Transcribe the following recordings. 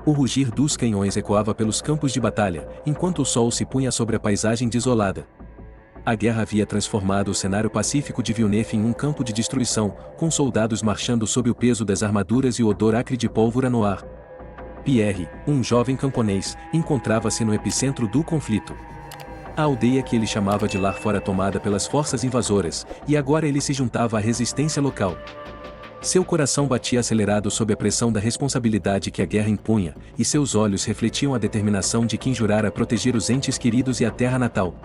O rugir dos canhões ecoava pelos campos de batalha, enquanto o sol se punha sobre a paisagem desolada. A guerra havia transformado o cenário pacífico de Villeneuve em um campo de destruição, com soldados marchando sob o peso das armaduras e o odor acre de pólvora no ar. Pierre, um jovem camponês, encontrava-se no epicentro do conflito. A aldeia que ele chamava de lar fora tomada pelas forças invasoras, e agora ele se juntava à resistência local. Seu coração batia acelerado sob a pressão da responsabilidade que a guerra impunha, e seus olhos refletiam a determinação de quem jurara proteger os entes queridos e a terra natal.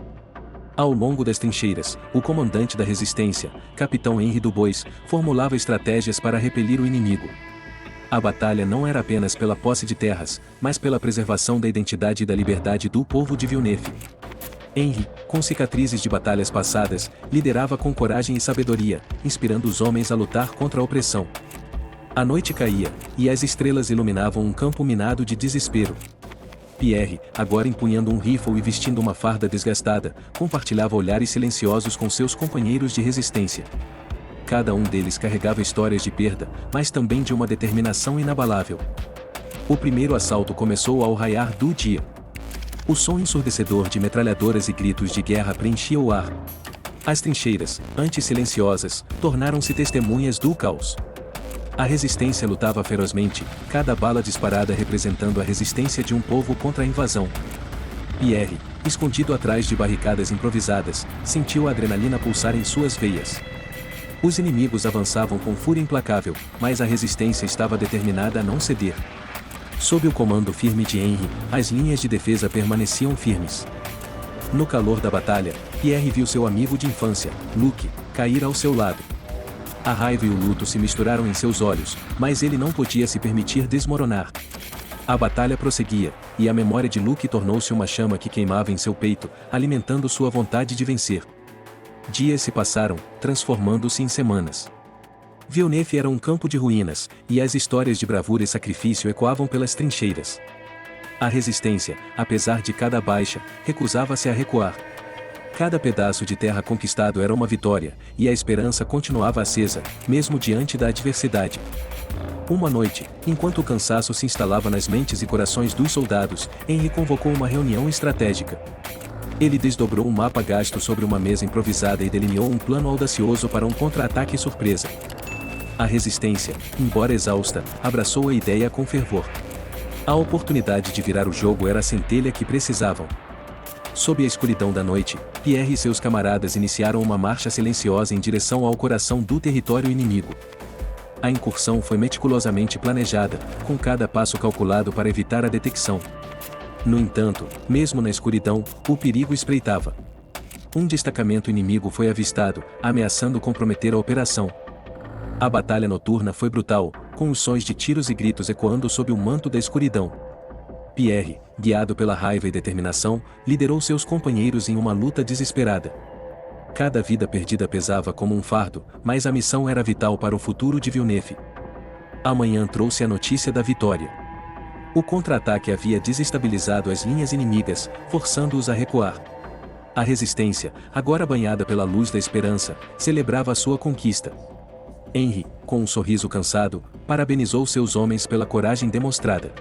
Ao longo das trincheiras, o comandante da resistência, capitão Henri Dubois, formulava estratégias para repelir o inimigo. A batalha não era apenas pela posse de terras, mas pela preservação da identidade e da liberdade do povo de Villeneuve. Henri, com cicatrizes de batalhas passadas, liderava com coragem e sabedoria, inspirando os homens a lutar contra a opressão. A noite caía, e as estrelas iluminavam um campo minado de desespero. Pierre, agora empunhando um rifle e vestindo uma farda desgastada, compartilhava olhares silenciosos com seus companheiros de resistência. Cada um deles carregava histórias de perda, mas também de uma determinação inabalável. O primeiro assalto começou ao raiar do dia. O som ensurdecedor de metralhadoras e gritos de guerra preenchia o ar. As trincheiras, antes silenciosas, tornaram-se testemunhas do caos. A resistência lutava ferozmente, cada bala disparada representando a resistência de um povo contra a invasão. Pierre, escondido atrás de barricadas improvisadas, sentiu a adrenalina pulsar em suas veias. Os inimigos avançavam com fúria implacável, mas a resistência estava determinada a não ceder. Sob o comando firme de Henri, as linhas de defesa permaneciam firmes. No calor da batalha, Pierre viu seu amigo de infância, Luc, cair ao seu lado. A raiva e o luto se misturaram em seus olhos, mas ele não podia se permitir desmoronar. A batalha prosseguia, e a memória de Luc tornou-se uma chama que queimava em seu peito, alimentando sua vontade de vencer. Dias se passaram, transformando-se em semanas. Villeneuve era um campo de ruínas, e as histórias de bravura e sacrifício ecoavam pelas trincheiras. A resistência, apesar de cada baixa, recusava-se a recuar. Cada pedaço de terra conquistado era uma vitória, e a esperança continuava acesa, mesmo diante da adversidade. Uma noite, enquanto o cansaço se instalava nas mentes e corações dos soldados, Henri convocou uma reunião estratégica. Ele desdobrou um mapa gasto sobre uma mesa improvisada e delineou um plano audacioso para um contra-ataque surpresa. A resistência, embora exausta, abraçou a ideia com fervor. A oportunidade de virar o jogo era a centelha que precisavam. Sob a escuridão da noite, Pierre e seus camaradas iniciaram uma marcha silenciosa em direção ao coração do território inimigo. A incursão foi meticulosamente planejada, com cada passo calculado para evitar a detecção. No entanto, mesmo na escuridão, o perigo espreitava. Um destacamento inimigo foi avistado, ameaçando comprometer a operação. A batalha noturna foi brutal, com os sons de tiros e gritos ecoando sob o manto da escuridão. Pierre, guiado pela raiva e determinação, liderou seus companheiros em uma luta desesperada. Cada vida perdida pesava como um fardo, mas a missão era vital para o futuro de Villeneuve. Amanhã trouxe a notícia da vitória. O contra-ataque havia desestabilizado as linhas inimigas, forçando-os a recuar. A resistência, agora banhada pela luz da esperança, celebrava a sua conquista. Henri, com um sorriso cansado, parabenizou seus homens pela coragem demonstrada.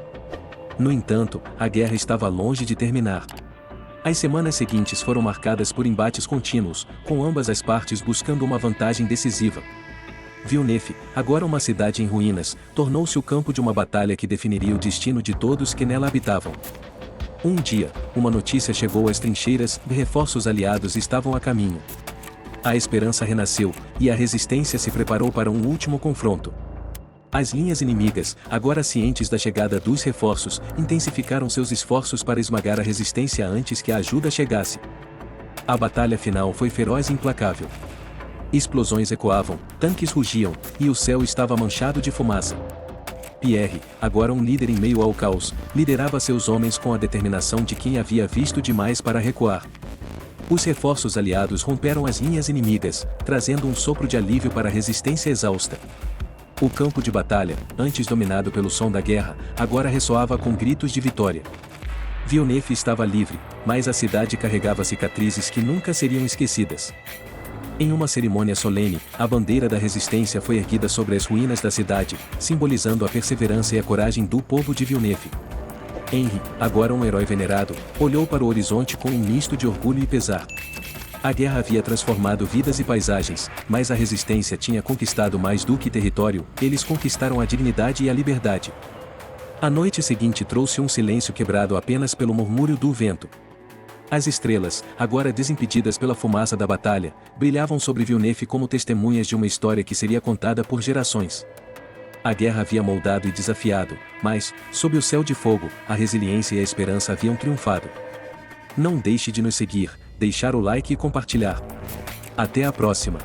No entanto, a guerra estava longe de terminar. As semanas seguintes foram marcadas por embates contínuos, com ambas as partes buscando uma vantagem decisiva. Villeneuve, agora uma cidade em ruínas, tornou-se o campo de uma batalha que definiria o destino de todos que nela habitavam. Um dia, uma notícia chegou às trincheiras: reforços aliados estavam a caminho. A esperança renasceu, e a resistência se preparou para um último confronto. As linhas inimigas, agora cientes da chegada dos reforços, intensificaram seus esforços para esmagar a resistência antes que a ajuda chegasse. A batalha final foi feroz e implacável. Explosões ecoavam, tanques rugiam, e o céu estava manchado de fumaça. Pierre, agora um líder em meio ao caos, liderava seus homens com a determinação de quem havia visto demais para recuar. Os reforços aliados romperam as linhas inimigas, trazendo um sopro de alívio para a resistência exausta. O campo de batalha, antes dominado pelo som da guerra, agora ressoava com gritos de vitória. Villeneuve estava livre, mas a cidade carregava cicatrizes que nunca seriam esquecidas. Em uma cerimônia solene, a bandeira da resistência foi erguida sobre as ruínas da cidade, simbolizando a perseverança e a coragem do povo de Villeneuve. Henry, agora um herói venerado, olhou para o horizonte com um misto de orgulho e pesar. A guerra havia transformado vidas e paisagens, mas a resistência tinha conquistado mais do que território, eles conquistaram a dignidade e a liberdade. A noite seguinte trouxe um silêncio quebrado apenas pelo murmúrio do vento. As estrelas, agora desimpedidas pela fumaça da batalha, brilhavam sobre Villeneuve como testemunhas de uma história que seria contada por gerações. A guerra havia moldado e desafiado, mas, sob o céu de fogo, a resiliência e a esperança haviam triunfado. Não deixe de nos seguir, deixar o like e compartilhar. Até a próxima!